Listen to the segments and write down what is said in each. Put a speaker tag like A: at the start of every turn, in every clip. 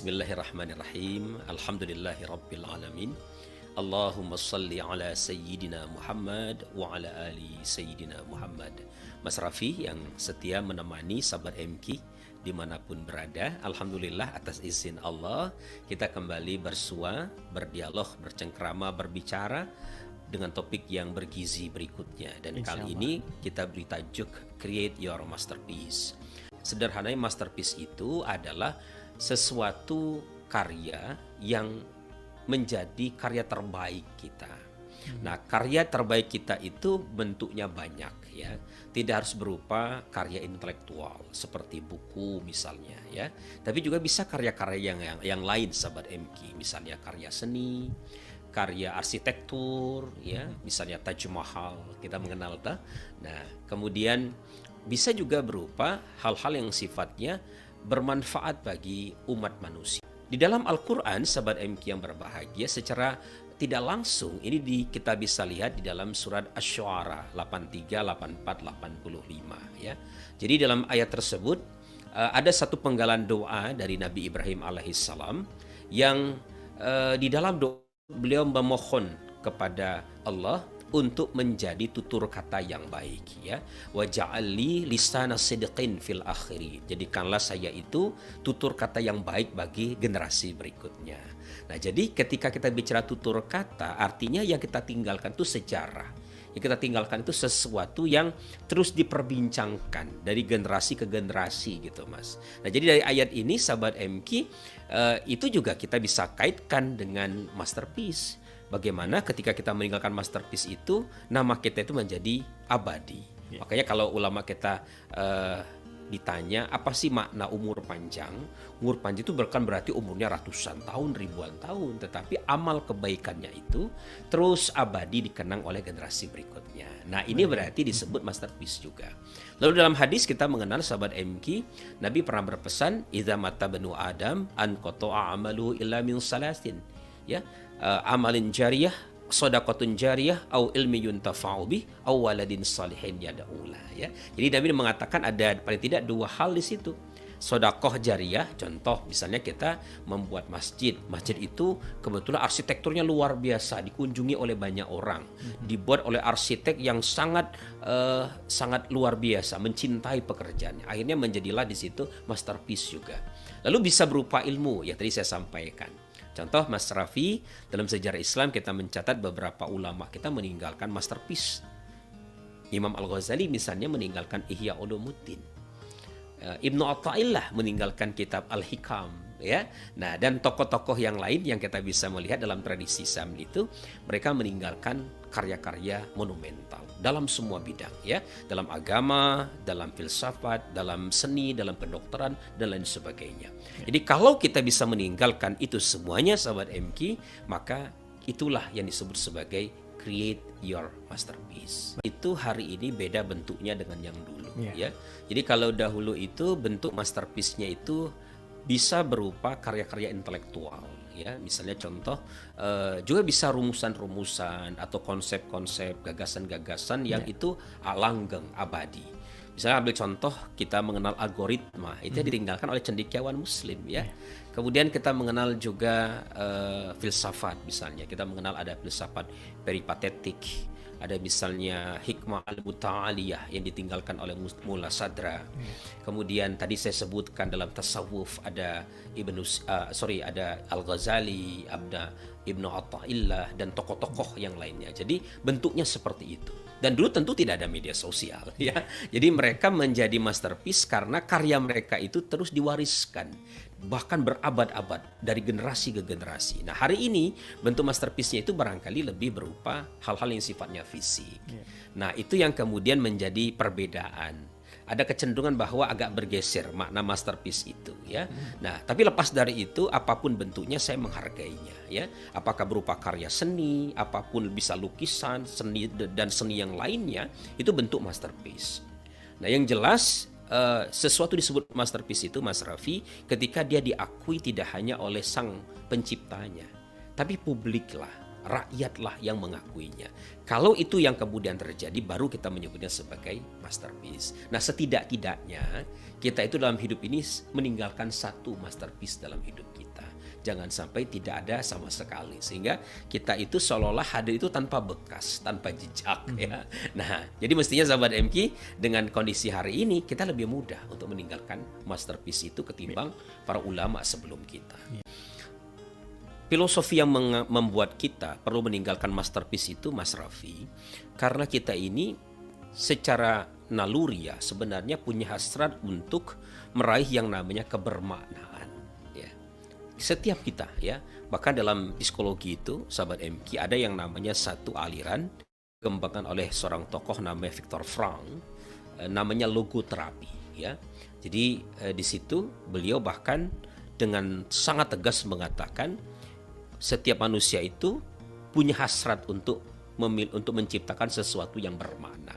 A: Bismillahirrahmanirrahim. Alhamdulillahirabbil alamin. Allahumma salli ala sayyidina Muhammad wa ala ali sayyidina Muhammad. Mas Raffi yang setia menemani sahabat MQ dimanapun berada, alhamdulillah atas izin Allah kita kembali bersua, berdialog, bercengkrama, berbicara dengan topik yang bergizi berikutnya. Dan kali ini kita beri tajuk Create Your Masterpiece. Sederhananya masterpiece itu adalah sesuatu karya yang menjadi karya terbaik kita. Nah, karya terbaik kita itu bentuknya banyak ya. Tidak harus berupa karya intelektual seperti buku misalnya ya. Tapi juga bisa karya-karya yang lain sahabat MQ, misalnya karya seni, karya arsitektur ya, misalnya Taj Mahal kita mengenal ta. Nah, kemudian bisa juga berupa hal-hal yang sifatnya bermanfaat bagi umat manusia. Di dalam Al-Quran, sahabat MQ yang berbahagia, secara tidak langsung ini kita bisa lihat di dalam surat Asy-Syu'ara 83, 84, 85 ya. Jadi dalam ayat tersebut ada satu penggalan doa dari Nabi Ibrahim alaihissalam yang di dalam doa beliau memohon kepada Allah untuk menjadi tutur kata yang baik ya. Wa ja'alli lisana sidqin fil akhirin. Jadikanlah saya itu tutur kata yang baik bagi generasi berikutnya. Nah, jadi ketika kita bicara tutur kata, artinya yang kita tinggalkan itu sejarah. Yang kita tinggalkan itu sesuatu yang terus diperbincangkan dari generasi ke generasi gitu, Mas. Nah, jadi dari ayat ini sahabat MQ itu juga kita bisa kaitkan dengan masterpiece. Bagaimana ketika kita meninggalkan masterpiece itu, nama kita itu menjadi abadi. Ya. Makanya kalau ulama kita ditanya apa sih makna umur panjang? Umur panjang itu bukan berarti umurnya ratusan tahun, ribuan tahun, tetapi amal kebaikannya itu terus abadi dikenang oleh generasi berikutnya. Nah, ini berarti disebut masterpiece juga. Lalu dalam hadis kita mengenal sahabat MQ, Nabi pernah berpesan, "Idza mata banu Adam an qata'a amalu illa min salasin." Ya, amalin jariyah, shadaqatun jariyah, au ilmi yuntafa'u bih, au waladin salihin yad'ula ya. Jadi Nabi mengatakan ada paling tidak dua hal di situ. Sedekah jariyah, contoh misalnya kita membuat masjid. Masjid itu kebetulan arsitekturnya luar biasa, dikunjungi oleh banyak orang. Dibuat oleh arsitek yang sangat luar biasa, mencintai pekerjaannya. Akhirnya menjadilah di situ masterpiece juga. Lalu bisa berupa ilmu, ya tadi saya sampaikan. Contoh Mas Raffi, dalam sejarah Islam kita mencatat beberapa ulama kita meninggalkan masterpiece. Imam Al-Ghazali misalnya meninggalkan Ihya Ulumuddin. Ibnu Athaillah meninggalkan kitab Al-Hikam ya. Nah, dan tokoh-tokoh yang lain yang kita bisa melihat dalam tradisi Islam itu mereka meninggalkan karya-karya monumental dalam semua bidang ya, dalam agama, dalam filsafat, dalam seni, dalam kedokteran dan lain sebagainya. Jadi kalau kita bisa meninggalkan itu semuanya sahabat MQ, maka itulah yang disebut sebagai create your masterpiece. Itu hari ini beda bentuknya dengan yang dulu ya. Jadi kalau dahulu itu bentuk masterpiece-nya itu bisa berupa karya-karya intelektual ya, misalnya contoh juga bisa rumusan-rumusan atau konsep-konsep, gagasan-gagasan yang itu langgeng, abadi. Misalnya ambil contoh kita mengenal algoritma, itu ditinggalkan oleh cendekiawan muslim ya. Kemudian kita mengenal juga filsafat, misalnya kita mengenal ada filsafat peripatetik, ada misalnya hikmah al-muta'aliyah yang ditinggalkan oleh Mullah Sadra. Kemudian tadi saya sebutkan dalam tasawuf ada ada Al-Ghazali, ada Ibnu Athaillah dan tokoh-tokoh yang lainnya. Jadi bentuknya seperti itu. Dan dulu tentu tidak ada media sosial ya. Jadi mereka menjadi masterpiece karena karya mereka itu terus diwariskan bahkan berabad-abad dari generasi ke generasi. Nah, hari ini bentuk masterpiece-nya itu barangkali lebih berupa hal-hal yang sifatnya fisik. Nah, itu yang kemudian menjadi perbedaan. Ada kecenderungan bahwa agak bergeser makna masterpiece itu ya. Nah, tapi lepas dari itu apapun bentuknya saya menghargainya ya. Apakah berupa karya seni, apapun bisa lukisan, seni dan seni yang lainnya, itu bentuk masterpiece. Nah, yang jelas sesuatu disebut masterpiece itu Mas Raffi ketika dia diakui tidak hanya oleh sang penciptanya, tapi publik lah, rakyatlah yang mengakuinya. Kalau itu yang kemudian terjadi, baru kita menyebutnya sebagai masterpiece. Nah, setidak-tidaknya kita itu dalam hidup ini meninggalkan satu masterpiece dalam hidup kita. jangan sampai tidak ada sama sekali, sehingga kita itu seolah-olah hadir itu tanpa bekas, tanpa jejak ya. Nah, jadi mestinya sahabat MK dengan kondisi hari ini kita lebih mudah untuk meninggalkan masterpiece itu ketimbang para ulama sebelum kita. Filosofi yang membuat kita perlu meninggalkan masterpiece itu, Mas Raffi, karena kita ini secara naluri ya sebenarnya punya hasrat untuk meraih yang namanya kebermaknaan ya. Setiap kita ya, bahkan dalam psikologi itu sahabat MK ada yang namanya satu aliran dikembangkan oleh seorang tokoh namanya Viktor Frankl, namanya logoterapi ya. Jadi di situ beliau bahkan dengan sangat tegas mengatakan setiap manusia itu punya hasrat untuk menciptakan sesuatu yang bermakna.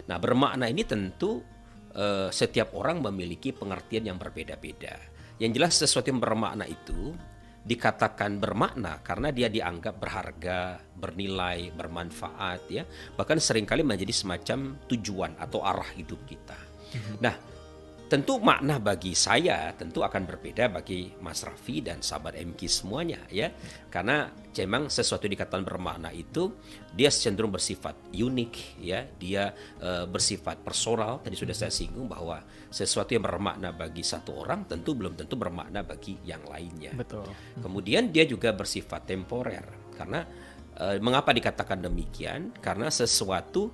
A: Nah, bermakna ini tentu setiap orang memiliki pengertian yang berbeda-beda. Yang jelas sesuatu yang bermakna itu dikatakan bermakna karena dia dianggap berharga, bernilai, bermanfaat ya. Bahkan seringkali menjadi semacam tujuan atau arah hidup kita. Nah, tentu makna bagi saya tentu akan berbeda bagi Mas Raffi dan sahabat MK semuanya ya. Karena memang sesuatu dikatakan bermakna itu dia cenderung bersifat unik ya, dia bersifat personal. Tadi sudah saya singgung bahwa sesuatu yang bermakna bagi satu orang tentu belum tentu bermakna bagi yang lainnya.
B: Betul.
A: Kemudian dia juga bersifat temporer. Karena mengapa dikatakan demikian? Karena sesuatu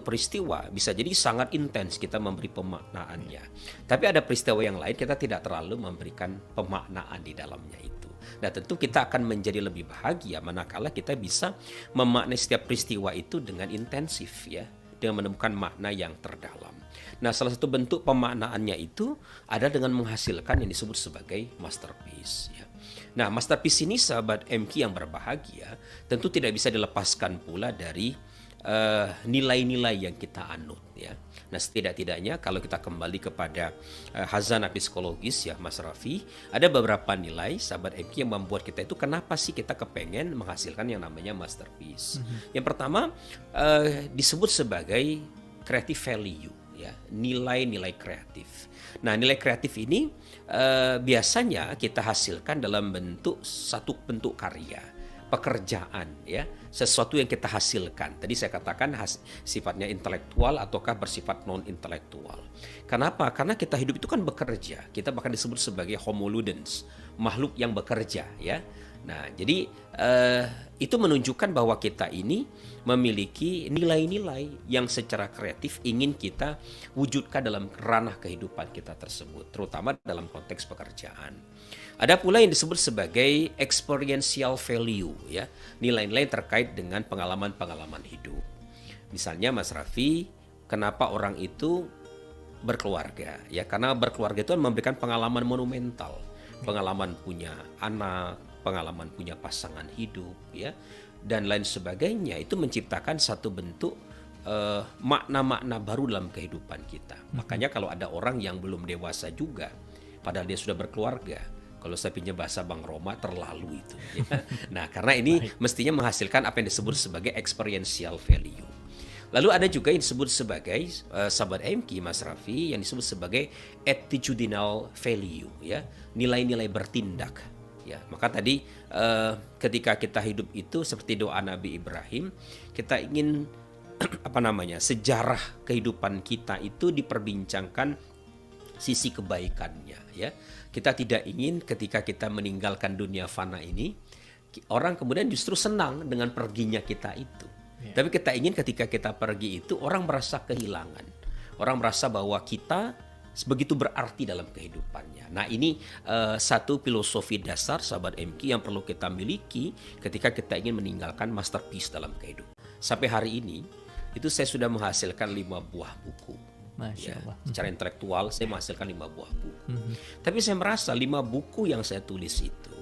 A: peristiwa bisa jadi sangat intens kita memberi pemaknaannya. Tapi ada peristiwa yang lain kita tidak terlalu memberikan pemaknaan di dalamnya itu. Nah, tentu kita akan menjadi lebih bahagia manakala kita bisa memaknai setiap peristiwa itu dengan intensif ya, dengan menemukan makna yang terdalam. Nah, salah satu bentuk pemaknaannya itu ada dengan menghasilkan yang disebut sebagai masterpiece ya. Nah, masterpiece ini sahabat MK yang berbahagia tentu tidak bisa dilepaskan pula dari nilai-nilai yang kita anut ya. Nah, setidak-tidaknya kalau kita kembali kepada khazanah psikologis ya Mas Raffi, ada beberapa nilai sahabat MK yang membuat kita itu kenapa sih kita kepengen menghasilkan yang namanya masterpiece. Yang pertama disebut sebagai creative value ya, nilai-nilai kreatif. Nah, nilai kreatif ini biasanya kita hasilkan dalam satu bentuk karya, pekerjaan ya, sesuatu yang kita hasilkan. Tadi saya katakan sifatnya intelektual ataukah bersifat non intelektual. Kenapa? Karena kita hidup itu kan bekerja. Kita bahkan disebut sebagai homo ludens, makhluk yang bekerja ya. Nah, jadi itu menunjukkan bahwa kita ini memiliki nilai-nilai yang secara kreatif ingin kita wujudkan dalam ranah kehidupan kita tersebut, terutama dalam konteks pekerjaan. Ada pula yang disebut sebagai experiential value ya, nilai-nilai terkait dengan pengalaman-pengalaman hidup. Misalnya Mas Raffi, kenapa orang itu berkeluarga ya? Karena berkeluarga itu memberikan pengalaman monumental, pengalaman punya anak, pengalaman punya pasangan hidup ya, dan lain sebagainya. Itu menciptakan satu bentuk makna-makna baru dalam kehidupan kita. Makanya kalau ada orang yang belum dewasa juga padahal dia sudah berkeluarga, kalau saya pinjam bahasa Bang Roma, terlalu itu ya. Nah, karena ini mestinya menghasilkan apa yang disebut sebagai experiential value. Lalu ada juga yang disebut sebagai sahabat MK Mas Raffi, yang disebut sebagai attitudinal value ya, nilai-nilai bertindak ya. Maka tadi ketika kita hidup itu seperti doa Nabi Ibrahim, kita ingin sejarah kehidupan kita itu diperbincangkan sisi kebaikannya ya. Kita tidak ingin ketika kita meninggalkan dunia fana ini orang kemudian justru senang dengan perginya kita itu. Tapi kita ingin ketika kita pergi itu orang merasa kehilangan. Orang merasa bahwa kita begitu berarti dalam kehidupannya. Nah, ini satu filosofi dasar sahabat MK yang perlu kita miliki ketika kita ingin meninggalkan masterpiece dalam kehidupan. Sampai hari ini itu saya sudah menghasilkan 5 buah buku. Ya, secara intelektual saya menghasilkan 5 buah buku. Tapi saya merasa 5 buku yang saya tulis itu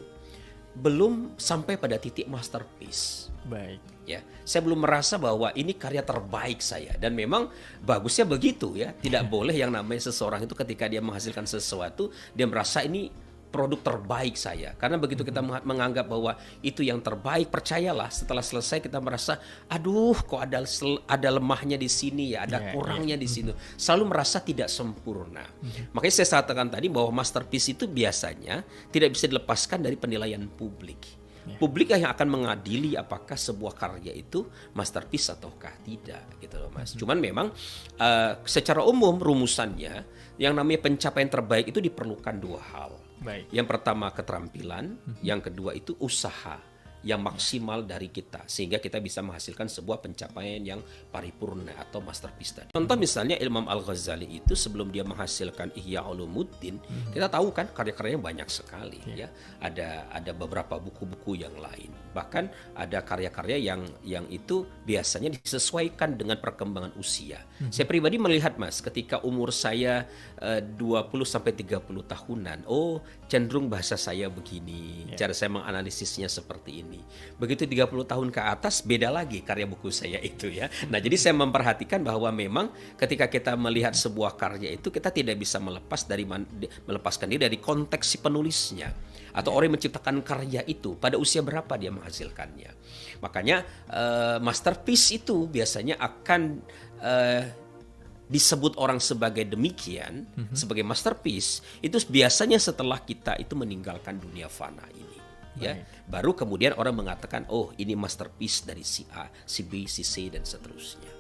A: belum sampai pada titik masterpiece.
B: Baik.
A: Ya, saya belum merasa bahwa ini karya terbaik saya, dan memang bagusnya begitu ya. Tidak boleh yang namanya seseorang itu ketika dia menghasilkan sesuatu dia merasa ini produk terbaik saya. Karena begitu kita menganggap bahwa itu yang terbaik, percayalah setelah selesai kita merasa, aduh kok ada lemahnya di sini ya, ada kurangnya di sini. Selalu merasa tidak sempurna. Makanya saya katakan tadi bahwa masterpiece itu biasanya tidak bisa dilepaskan dari penilaian publik. Publik yang akan mengadili apakah sebuah karya itu masterpiece ataukah tidak, gitu loh Mas. Cuman memang secara umum rumusannya yang namanya pencapaian terbaik itu diperlukan dua hal. Yang pertama keterampilan, yang kedua itu usaha yang maksimal dari kita sehingga kita bisa menghasilkan sebuah pencapaian yang paripurna atau masterpiece tadi. Contoh misalnya Imam Al-Ghazali itu sebelum dia menghasilkan Ihya Ulumuddin, kita tahu kan karya-karyanya banyak sekali ya. Ada beberapa buku-buku yang lain. Bahkan ada karya-karya yang itu biasanya disesuaikan dengan perkembangan usia. Saya pribadi melihat Mas, ketika umur saya 20 sampai 30 tahunan, cenderung bahasa saya begini, cara saya menganalisisnya seperti ini. Begitu 30 tahun ke atas beda lagi karya buku saya itu ya. Nah, jadi saya memperhatikan bahwa memang ketika kita melihat sebuah karya itu kita tidak bisa melepaskan diri dari konteks si penulisnya atau orang yang menciptakan karya itu pada usia berapa dia menghasilkannya. Makanya masterpiece itu biasanya akan disebut orang sebagai demikian, sebagai masterpiece, itu biasanya setelah kita itu meninggalkan dunia fana ini. Ya, baru kemudian orang mengatakan, oh ini masterpiece dari si A, si B, si C dan seterusnya.